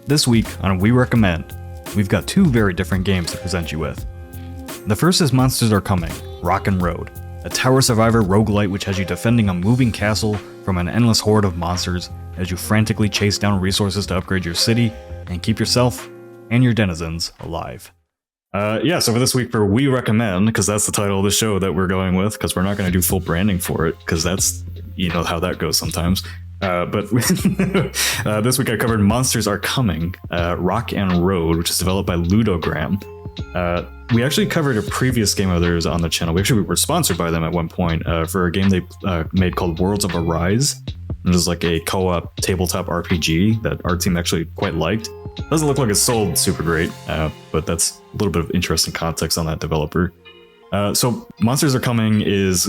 This week on We Recommend, we've got two very different games to present you with. The first is Monsters Are Coming, Rock and Road, a tower survivor roguelite which has you defending a moving castle from an endless horde of monsters as you frantically chase down resources to upgrade your city and keep yourself and your denizens alive. So for this week for We Recommend, because that's the title of the show that we're going with, because we're not going to do full branding for it, because that's, how that goes sometimes. But this week I covered Monsters Are Coming, Rock and Road, which is developed by Ludogram. We actually covered a previous game of theirs on the channel. We were sponsored by them at one point for a game they made called Worlds of Arise. It was like a co-op tabletop RPG that our team actually quite liked. Doesn't look like it's sold super great, but that's a little bit of interesting context on that developer. So Monsters Are Coming is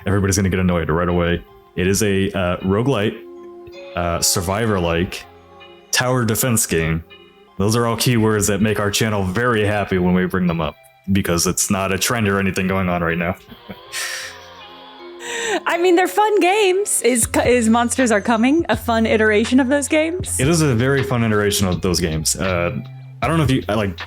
everybody's going to get annoyed right away. It is a roguelite, survivor-like, tower defense game. Those are all keywords that make our channel very happy when we bring them up, because it's not a trend or anything going on right now. I mean, they're fun games. Is Monsters Are Coming a fun iteration of those games? It is a very fun iteration of those games. I don't know if you,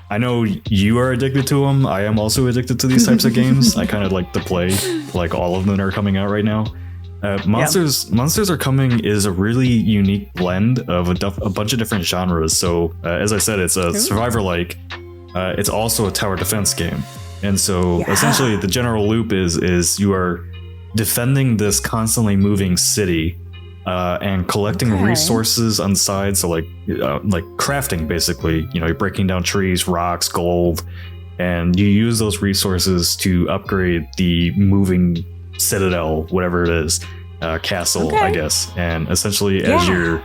I know you are addicted to them. I am also addicted to these types of games. I kind of like to play, like all of them are coming out right now. Monsters Are Coming is a really unique blend of a bunch of different genres. So as I said, it's a survivor-like. It's also a tower defense game, and so essentially the general loop is you are defending this constantly moving city and collecting resources on the side. So like crafting, basically. You're breaking down trees, rocks, gold, and you use those resources to upgrade the moving citadel, whatever it is, castle, I guess. And essentially as you're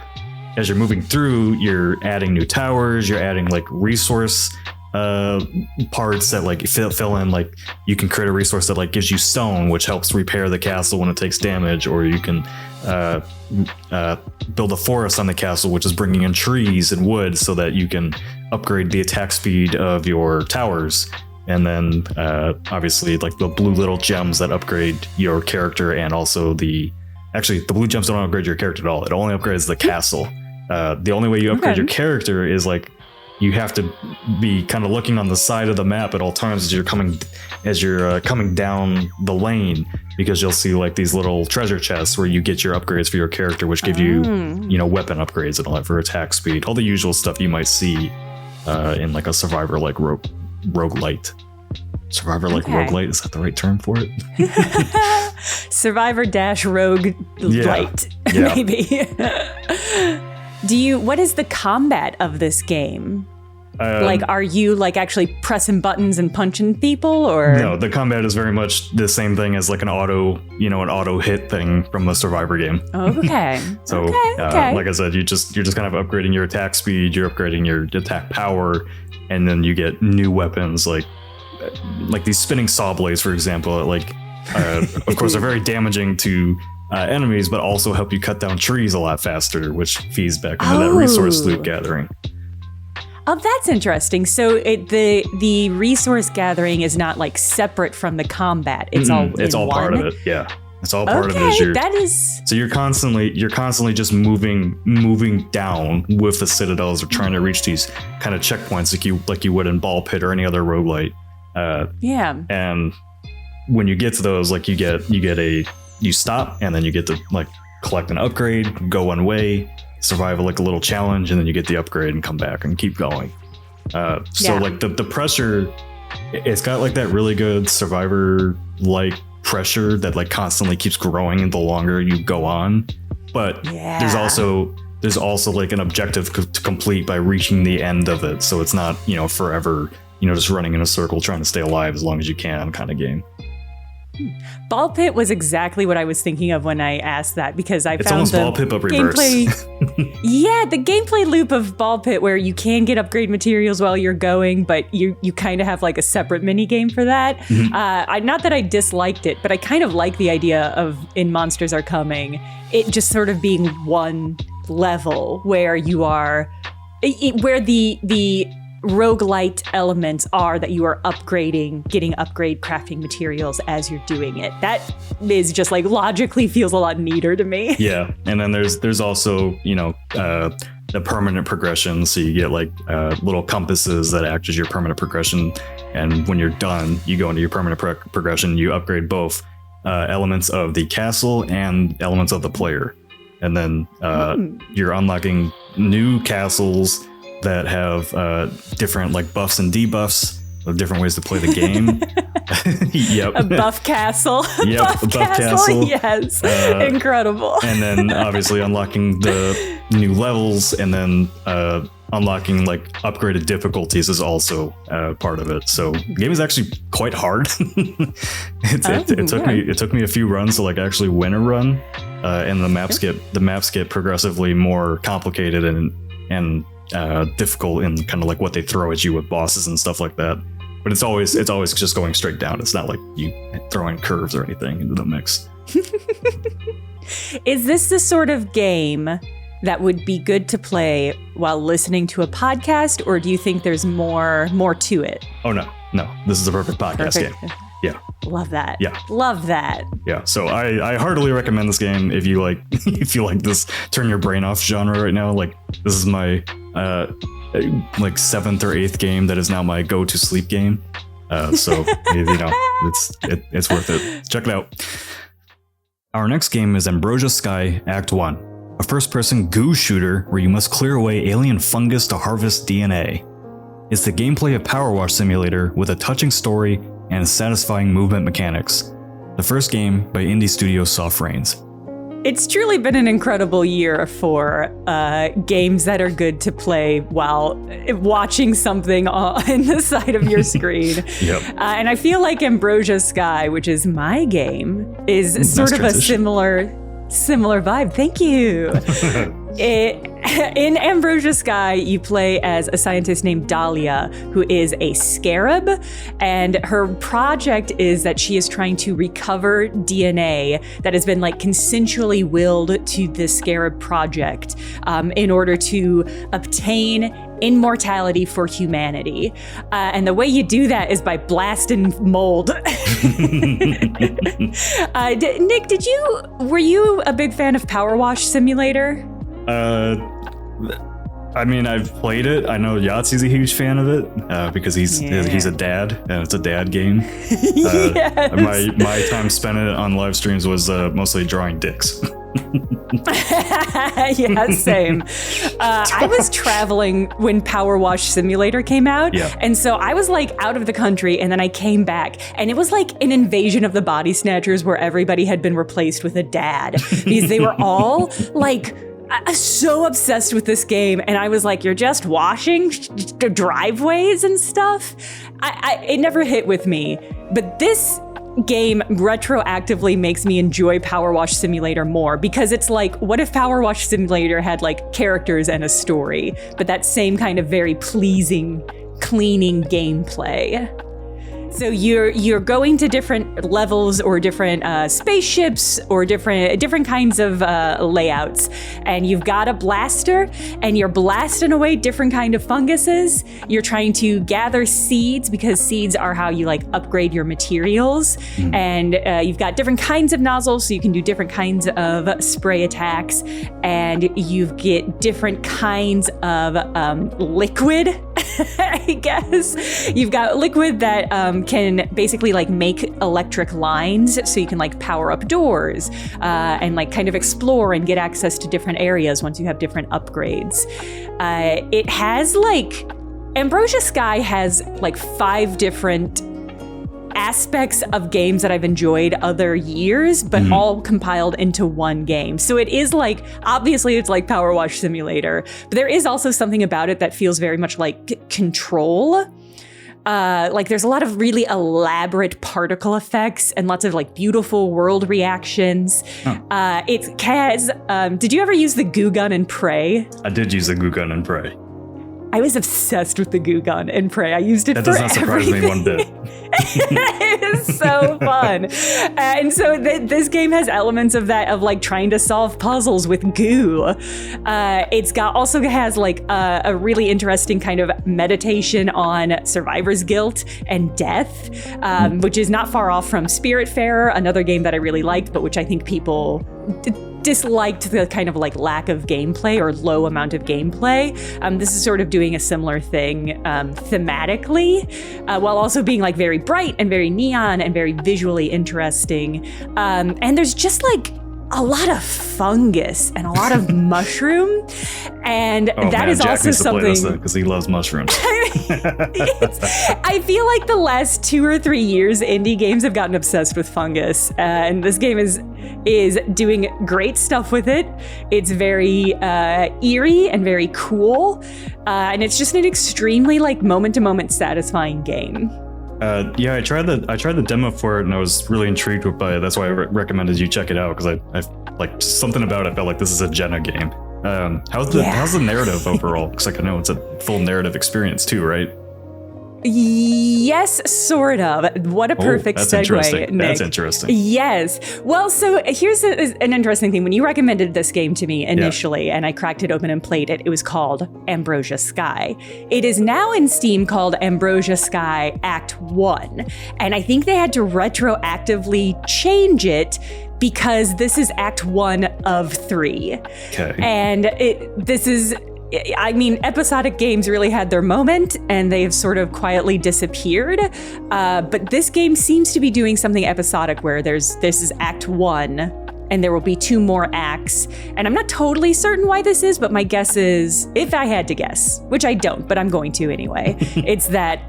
moving through, you're adding new towers, you're adding like resource parts that like fill in, like you can create a resource that like gives you stone, which helps repair the castle when it takes damage, or you can build a forest on the castle, which is bringing in trees and wood so that you can upgrade the attack speed of your towers. And then obviously like the blue little gems that upgrade your character, and also the blue gems don't upgrade your character at all. It only upgrades the castle. The only way you upgrade your character is like you have to be kind of looking on the side of the map at all times as you're coming down the lane, because you'll see like these little treasure chests where you get your upgrades for your character, which give you weapon upgrades and all that for attack speed, all the usual stuff you might see in like a survivor like roguelite. Survivor-like roguelite, is that the right term for it? Survivor-roguelite, maybe. What is the combat of this game? Are you like actually pressing buttons and punching people, or? No, the combat is very much the same thing as like an auto hit thing from a Survivor game. Okay. So, like I said, you're just kind of upgrading your attack speed, you're upgrading your attack power, and then you get new weapons like these spinning saw blades, for example. Of course, are very damaging to enemies, but also help you cut down trees a lot faster, which feeds back into that resource loot gathering. Oh, that's interesting. So the resource gathering is not like separate from the combat. It's all part of it. Yeah, it's all part of it. So you're constantly just moving down with the citadels, or trying to reach these kind of checkpoints like you would in Ball Pit or any other roguelite. And when you get to those, like you stop, and then you get to like collect an upgrade, go one way, survive like a little challenge, and then you get the upgrade and come back and keep going. So like the pressure, it's got like that really good survivor like pressure that like constantly keeps growing the longer you go on. But there's also like an objective to complete by reaching the end of it. So it's not, forever, just running in a circle trying to stay alive as long as you can kind of game. Ball Pit was exactly what I was thinking of when I asked that, because I found almost the Ball Pit but reverse. The gameplay loop of Ball Pit, where you can get upgrade materials while you're going, but you kind of have like a separate mini game for that. Not that I disliked it, but I kind of like the idea of, in Monsters Are Coming, it just sort of being one level where you are, where the roguelite elements are that you are getting upgrade crafting materials as you're doing it. That is just like logically feels a lot neater to me. Yeah, and then there's also the permanent progression. So you get like little compasses that act as your permanent progression. And when you're done, you go into your permanent progression. You upgrade both elements of the castle and elements of the player. And then you're unlocking new castles that have different like buffs and debuffs, of different ways to play the game. Yep. A buff castle. Yep, buff castle. Yes. Incredible. And then obviously unlocking the new levels, and then unlocking like upgraded difficulties is also part of it. So the game is actually quite hard. It took me a few runs to like actually win a run. And the maps get progressively more complicated and difficult in kind of like what they throw at you with bosses and stuff like that. But it's always just going straight down. It's not like you throwing curves or anything into the mix. Is this the sort of game that would be good to play while listening to a podcast, or do you think there's more to it? Oh no. This is a perfect podcast game. Yeah. Love that. Yeah. Love that. Yeah. So I heartily recommend this game if you like this turn your brain off genre right now. Like this is my like 7th or 8th game that is now my go-to sleep game. So it's worth it. Check it out. Our next game is Ambrosia Sky Act 1, a first-person goo shooter where you must clear away alien fungus to harvest DNA. It's the gameplay of Power Wash Simulator with a touching story and satisfying movement mechanics. The first game by indie studio Soft Rains. It's truly been an incredible year for games that are good to play while watching something on the side of your screen. Yep. And I feel like Ambrosia Sky, which is my game, is sort of transition. a similar vibe. Thank you. In Ambrosia Sky, you play as a scientist named Dahlia, who is a scarab, and her project is that she is trying to recover DNA that has been like consensually willed to the scarab project in order to obtain immortality for humanity. And the way you do that is by blasting mold. Nick, were you a big fan of Power Wash Simulator? I mean, I've played it. I know Yahtzee's a huge fan of it because he's a dad, and it's a dad game. Yes. My time spent it on live streams was mostly drawing dicks. Yeah, same. I was traveling when Power Wash Simulator came out, and so I was like out of the country, and then I came back, and it was like an invasion of the body snatchers where everybody had been replaced with a dad because they were all like so obsessed with this game, and I was like, you're just washing driveways and stuff? It never hit with me, but this game retroactively makes me enjoy Power Wash Simulator more, because it's like, what if Power Wash Simulator had like characters and a story, but that same kind of very pleasing, cleaning gameplay? So you're going to different levels or different spaceships or different kinds of layouts, and you've got a blaster, and you're blasting away different kind of funguses. You're trying to gather seeds, because seeds are how you like upgrade your materials. And you've got different kinds of nozzles, so you can do different kinds of spray attacks, and you get different kinds of liquid. I guess you've got liquid that can basically like make electric lines, so you can like power up doors and like kind of explore and get access to different areas once you have different upgrades. It has like, Ambrosia Sky has like 5 different aspects of games that I've enjoyed other years, but all compiled into one game. So it is like, obviously it's like Power Wash Simulator, but there is also something about it that feels very much like Control. Like there's a lot of really elaborate particle effects and lots of like beautiful world reactions. It has, did you ever use the goo gun in Prey? I did use the goo gun in Prey. I was obsessed with the goo gun in Prey. I used it for everything. That does not surprise me one bit. It It's so fun. And so this game has elements of that, of like trying to solve puzzles with goo. It's also has like a really interesting kind of meditation on survivor's guilt and death, which is not far off from Spiritfarer, another game that I really liked, but which I think people disliked the kind of like lack of gameplay or low amount of gameplay. This is sort of doing a similar thing thematically, while also being like very bright and very neon and very visually interesting. And there's just like a lot of fungus and a lot of mushroom, and that is Jack also needs to play something because he loves mushrooms. I feel like the last 2 or 3 years, indie games have gotten obsessed with fungus, and this game is doing great stuff with it. It's very eerie and very cool, and it's just an extremely like moment-to-moment satisfying game. Yeah, I tried the demo for it and I was really intrigued by it. That's why I recommended you check it out, because I like something about it felt like this is a Jenna game. How's the narrative overall? Because like I know it's a full narrative experience too, right? Yes, sort of. What a perfect segue, Nick. That's interesting. Yes. Well, so here's an interesting thing. When you recommended this game to me initially, and I cracked it open and played it, it was called Ambrosia Sky. It is now in Steam called Ambrosia Sky Act 1. And I think they had to retroactively change it because this is Act 1 of 3. Okay. And I mean, episodic games really had their moment and they have sort of quietly disappeared. But this game seems to be doing something episodic where this is Act 1 and there will be 2 more acts. And I'm not totally certain why this is, but my guess is, if I had to guess, which I don't, but I'm going to anyway, it's that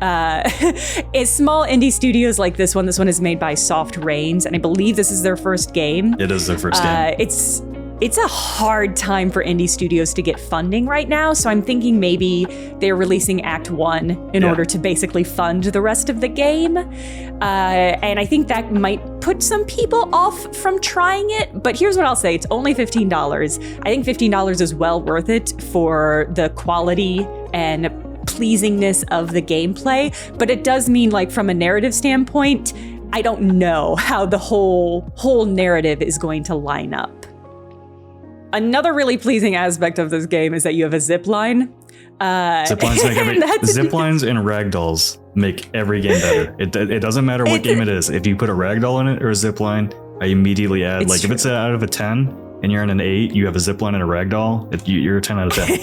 it's small indie studios like this one is made by Soft Rains, and I believe this is their first game. It is their first game. It's a hard time for indie studios to get funding right now, so I'm thinking maybe they're releasing Act 1 in order to basically fund the rest of the game. And I think that might put some people off from trying it, but here's what I'll say. It's only $15. I think $15 is well worth it for the quality and pleasingness of the gameplay, but it does mean, like, from a narrative standpoint, I don't know how the whole narrative is going to line up. Another really pleasing aspect of this game is that you have a zip line. Zip lines and ragdolls make every game better. It doesn't matter what game it is. If you put a ragdoll in it or a zip line, I immediately add, like, if it's out of a 10 and you're in an 8, you have a zip line and a ragdoll, you're a 10 out of 10.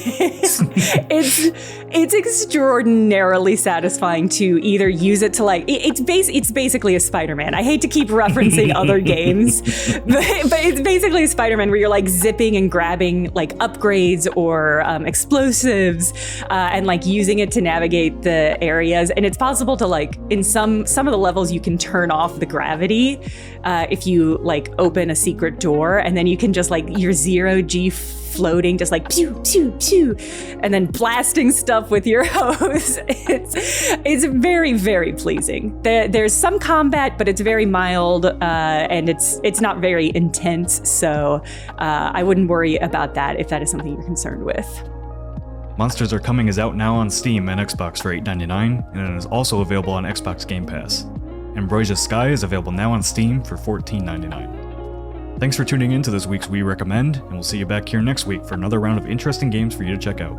It's extraordinarily satisfying to either use it to, like, it's basically a Spider-Man. I hate to keep referencing other games, but it's basically a Spider-Man where you're like zipping and grabbing like upgrades or explosives and like using it to navigate the areas. And it's possible to, like, in some of the levels you can turn off the gravity if you like open a secret door, and then you can just like your 0G floating, just like pew, pew, pew, and then blasting stuff with your hose. It's very, very pleasing. There's some combat, but it's very mild, and it's not very intense, so I wouldn't worry about that if that is something you're concerned with. Monsters Are Coming is out now on Steam and Xbox for $8.99, and it is also available on Xbox Game Pass. Ambrosia Sky is available now on Steam for $14.99. Thanks for tuning in to this week's We Recommend, and we'll see you back here next week for another round of interesting games for you to check out.